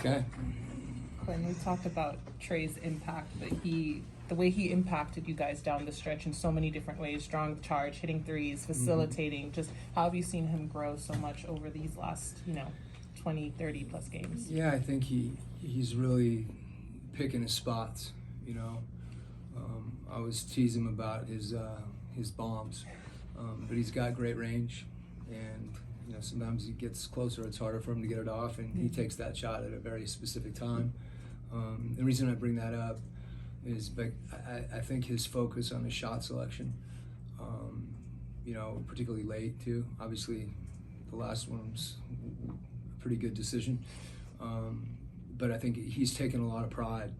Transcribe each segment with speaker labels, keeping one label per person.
Speaker 1: Okay.
Speaker 2: Quin, we talked about Trey's impact, but the way he impacted you guys down the stretch in so many different ways, strong charge, hitting threes, facilitating, just how have you seen him grow so much over these last, 20, 30 plus games?
Speaker 1: Yeah, I think he's really picking his spots. I always tease him about his bombs, but he's got great range, and sometimes he gets closer. It's harder for him to get it off, and he takes that shot at a very specific time. The reason I bring that up is, I think his focus on his shot selection, particularly late too. Obviously, the last one was a pretty good decision, but I think he's taken a lot of pride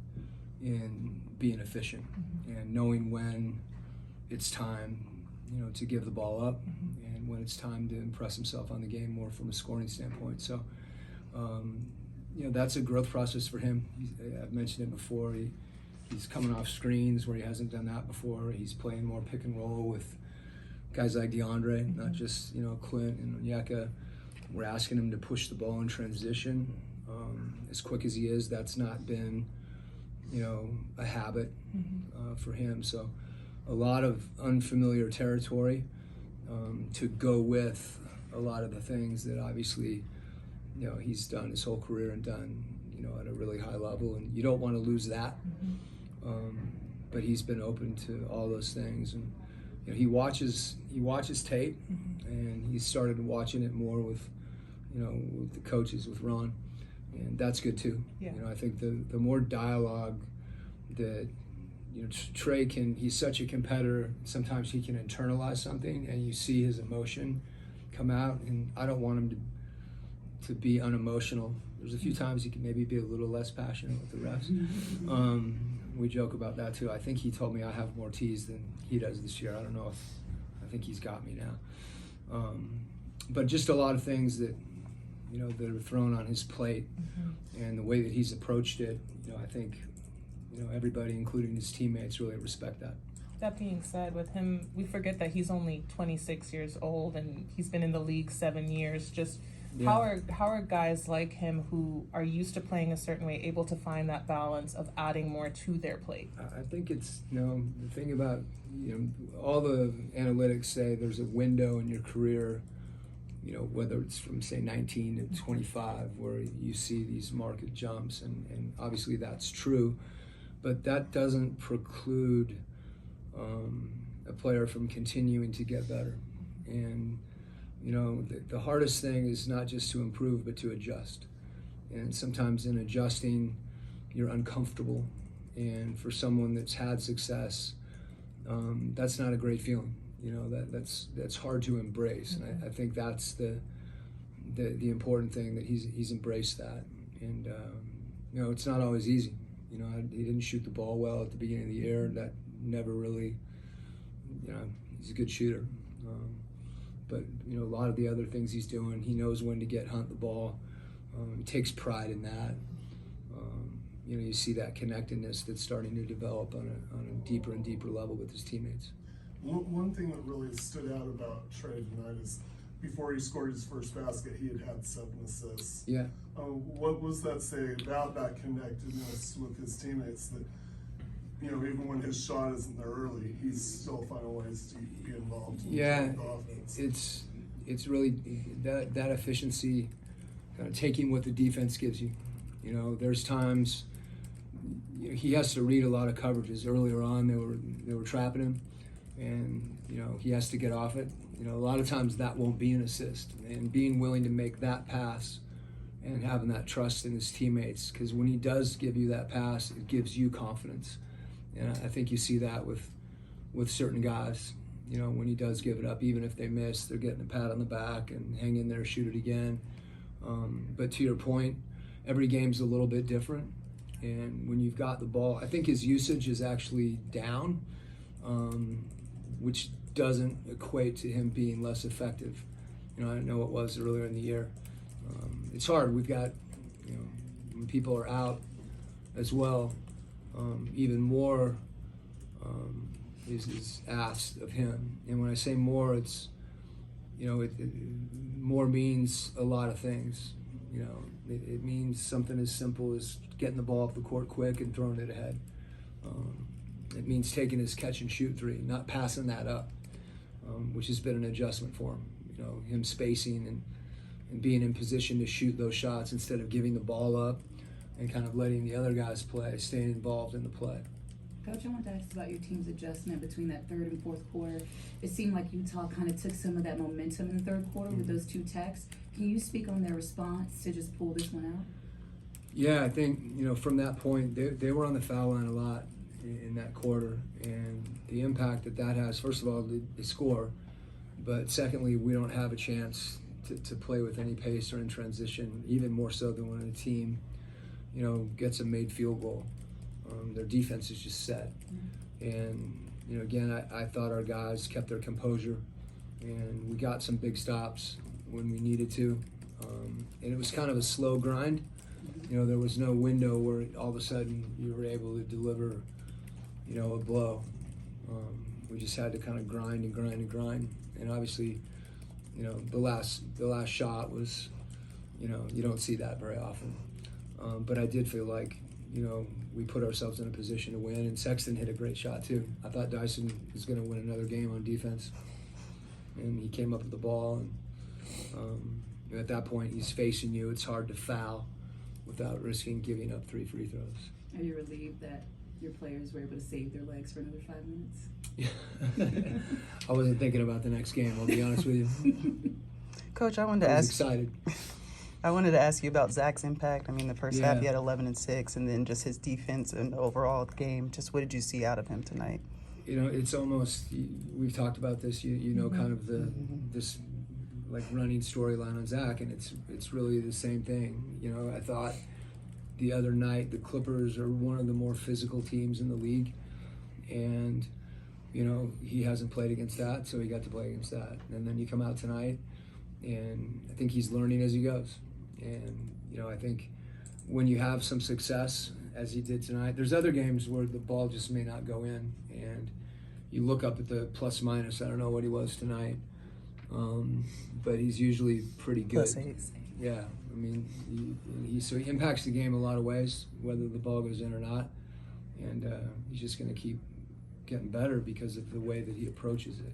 Speaker 1: in being efficient and knowing when it's time, to give the ball up, and when it's time to impress himself on the game more from a scoring standpoint. So, that's a growth process for him. I've mentioned it before. He's coming off screens where he hasn't done that before. He's playing more pick and roll with guys like DeAndre, not just Clint and Onyeka. We're asking him to push the ball in transition as quick as he is. That's not been a habit for him. So a lot of unfamiliar territory to go with a lot of the things that obviously he's done his whole career and done at a really high level, and you don't want to lose that. But he's been open to all those things, and he watches tape, and he started watching it more with with the coaches, with Ron, and that's good too.
Speaker 2: Yeah.
Speaker 1: I think the more dialogue that Trey he's such a competitor, sometimes he can internalize something and you see his emotion come out, and I don't want him to be unemotional. There's a few times he can maybe be a little less passionate with the refs. We joke about that too. I think he told me I have more T's than he does this year. I don't know I think he's got me now. But just a lot of things that that are thrown on his plate, and the way that he's approached it, I think everybody, including his teammates, really respect that.
Speaker 2: That being said, with him, we forget that he's only 26 years old and he's been in the league 7 years. Just how are guys like him who are used to playing a certain way able to find that balance of adding more to their plate?
Speaker 1: I think it's the thing about all the analytics say there's a window in your career, whether it's from say 19 to 25, where you see these market jumps, and obviously that's true, but that doesn't preclude a player from continuing to get better. And the hardest thing is not just to improve, but to adjust. And sometimes in adjusting, you're uncomfortable. And for someone that's had success, that's not a great feeling. That's hard to embrace. And I think that's the important thing, that he's embraced that. And it's not always easy. He didn't shoot the ball well at the beginning of the year. That never really, he's a good shooter. But a lot of the other things he's doing, he knows when to hunt the ball. He takes pride in that. You see that connectedness that's starting to develop on a deeper and deeper level with his teammates.
Speaker 3: One thing that really stood out about Trey tonight is before he scored his first basket, he had 7 assists.
Speaker 1: Yeah.
Speaker 3: What was that say about that connectedness with his teammates, that even when his shot isn't there early, he's still finding ways to be involved in the offense?
Speaker 1: It's really that efficiency, kind of taking what the defense gives you. There's times he has to read a lot of coverages. Earlier on, they were trapping him, and he has to get off it. A lot of times that won't be an assist, and being willing to make that pass and having that trust in his teammates, because when he does give you that pass, it gives you confidence. And I think you see that with certain guys. When he does give it up, even if they miss, they're getting a pat on the back and hang in there, shoot it again. But to your point, every game's a little bit different. And when you've got the ball, I think his usage is actually down, which doesn't equate to him being less effective. I know it was earlier in the year. It's hard. We've got, when people are out as well, even more is asked of him. And when I say more, it's, more means a lot of things. You know, it means something as simple as getting the ball off the court quick and throwing it ahead. It means taking his catch and shoot three, not passing that up, which has been an adjustment for him. You know, him spacing and being in position to shoot those shots instead of giving the ball up and kind of letting the other guys play, staying involved in the play.
Speaker 4: Coach, I wanted to ask about your team's adjustment between that third and fourth quarter. It seemed like Utah kind of took some of that momentum in the third quarter with those two techs. Can you speak on their response to just pull this one out?
Speaker 1: Yeah, I think, you know, from that point, they were on the foul line a lot in that quarter, and the impact that has, first of all, the score, but secondly, we don't have a chance to play with any pace or in transition, even more so than when a team, you know, gets a made field goal. Their defense is just set. And, you know, again, I thought our guys kept their composure, and we got some big stops when we needed to. And it was kind of a slow grind. You know, there was no window where all of a sudden you were able to deliver, you know, a blow. We just had to kind of grind and grind and grind. And obviously, you know, the last shot was, you know, you don't see that very often. But I did feel like, you know, we put ourselves in a position to win, and Sexton hit a great shot too. I thought Dyson was going to win another game on defense, and he came up with the ball. And at that point, he's facing you. It's hard to foul without risking giving up 3 free throws.
Speaker 4: Are you relieved that your players were able to save their legs for another 5 minutes?
Speaker 1: I wasn't thinking about the next game, I'll be honest with you.
Speaker 5: Coach, I wanted to
Speaker 1: I was
Speaker 5: ask.
Speaker 1: excited.
Speaker 5: I wanted to ask you about Zach's impact. I mean, the first half he had 11 and 6, and then just his defense and the overall game. Just what did you see out of him tonight?
Speaker 1: You know, it's almost, we've talked about this. You know, kind of this like running storyline on Zach, and it's really the same thing. You know, I thought the other night the Clippers are one of the more physical teams in the league, and you know, he hasn't played against that, so he got to play against that. And then you come out tonight, and I think he's learning as he goes. And you know, I think when you have some success, as he did tonight, there's other games where the ball just may not go in, and you look up at the plus minus. I don't know what he was tonight, but he's usually pretty good.
Speaker 5: +8.
Speaker 1: Yeah, I mean, he impacts the game a lot of ways, whether the ball goes in or not, and he's just going to keep getting better because of the way that he approaches it.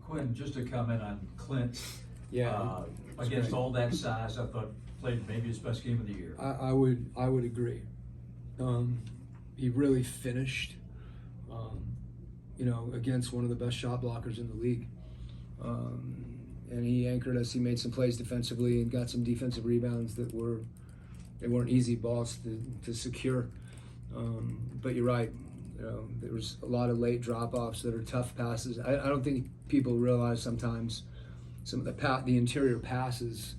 Speaker 6: Quin, just to comment on Clint.
Speaker 1: Yeah,
Speaker 6: Against
Speaker 1: right.
Speaker 6: all that size, I thought played maybe his best game of the year.
Speaker 1: I would agree. He really finished, you know, against one of the best shot blockers in the league. And he anchored us. He made some plays defensively and got some defensive rebounds that weren't easy balls to secure. But you're right. You know, there was a lot of late drop-offs that are tough passes. I don't think people realize sometimes some of the interior passes.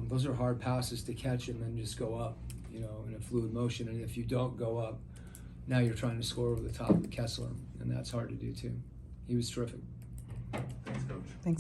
Speaker 1: Those are hard passes to catch and then just go up, you know, in a fluid motion. And if you don't go up, now you're trying to score over the top of Kessler, and that's hard to do too. He was terrific.
Speaker 6: Thanks, Coach.
Speaker 5: Thanks.